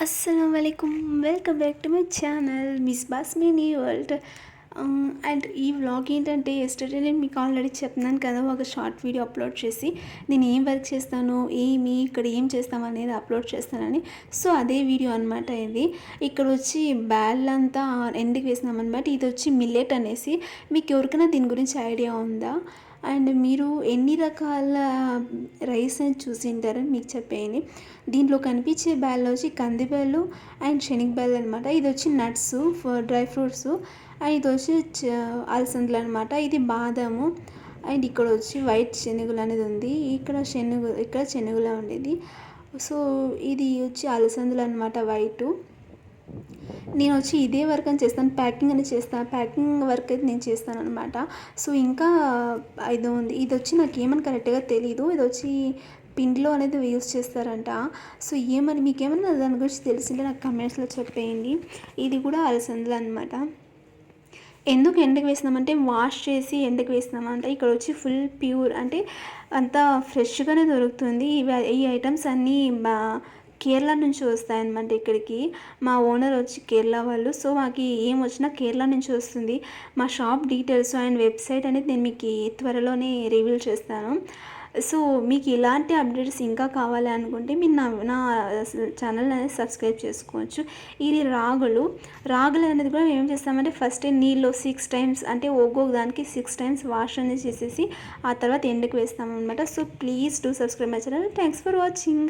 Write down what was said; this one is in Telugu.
अस्सलाम वालेकुम welcome back to my channel miss boss mini world. And ఈ వ్లాగ్ ఏంటంటే ఎస్టర్డే నేను మీకు ఆల్రెడీ చెప్తున్నాను కదా, ఒక షార్ట్ వీడియో అప్లోడ్ చేసి నేను ఏం వర్క్ చేస్తాను, ఇక్కడ ఏం చేస్తాం అనేది అప్లోడ్ చేస్తానని. సో అదే వీడియో అనమాట ఇది. ఇక్కడ వచ్చి బ్యాల్ అంతా ఎండ్కి వేసినాం అనమాట. ఇది వచ్చి మిల్లెట్ అనేసి. మీకు ఎవరికైనా దీని గురించి ఐడియా ఉందా? అండ్ మీరు ఎన్ని రకాల రైస్ అని చూసింటారని మీకు చెప్పేయండి. దీంట్లో కనిపించే బ్యాల్లో వచ్చి కందిబ్యాళ్ళు అండ్ శనగబ్యాళ్ళు అనమాట. ఇది వచ్చి నట్స్, డ్రై ఫ్రూట్స్. అండ్ ఇది వచ్చి అలసందలు అనమాట. ఇది బాదాము. అండ్ ఇక్కడ వచ్చి వైట్ శనగలు అనేది ఉంది. ఇక్కడ శనగలు ఉండేది. సో ఇది వచ్చి అలసందలు అనమాట, వైటు. నేను వచ్చి ఇదే వర్క్ అని చేస్తాను, ప్యాకింగ్ అని చేస్తాను. ప్యాకింగ్ వర్క్ అయితే నేను చేస్తాను అనమాట. సో ఇంకా ఇది ఉంది. ఇది వచ్చి నాకు ఏమని కరెక్ట్గా తెలీదు. ఇది వచ్చి పిండిలో అనేది యూస్ చేస్తారంట. సో మీకేమన్నా దాని గురించి తెలిసిందే నాకు కమెంట్స్లో చెప్పేయండి. ఇది కూడా అలసందలు అనమాట. ఎందుకు ఎండకు వేసినామంటే వాష్ చేసి ఎండకు వేసినామంట. ఇక్కడ వచ్చి ఫుల్ ప్యూర్ అంటే అంతా ఫ్రెష్గానే దొరుకుతుంది. ఈ ఐటమ్స్ అన్నీ కేరళ నుంచి వస్తాయన్నమాట ఇక్కడికి. మా ఓనర్ వచ్చి కేరళ వాళ్ళు. సో మాకు ఏం వచ్చినా కేరళ నుంచి వస్తుంది. మా షాప్ డీటెయిల్స్ అండ్ వెబ్సైట్ అనేది నేను మీకు త్వరలోనే రివీల్ చేస్తాను. సో మీకు ఇలాంటి అప్డేట్స్ ఇంకా కావాలి అనుకుంటే మీరు నా ఛానల్ అనేది సబ్స్క్రైబ్ చేసుకోవచ్చు. ఇది రాగులు అనేది కూడా ఏం చేస్తామంటే ఫస్ట్ నీళ్ళు 6 టైమ్స్ అంటే ఒక్కొక్క దానికి 6 టైమ్స్ వాష్ అనేది చేసేసి ఆ తర్వాత ఎండకు వేస్తామన్నమాట. So please do subscribe my channel. Thanks for watching.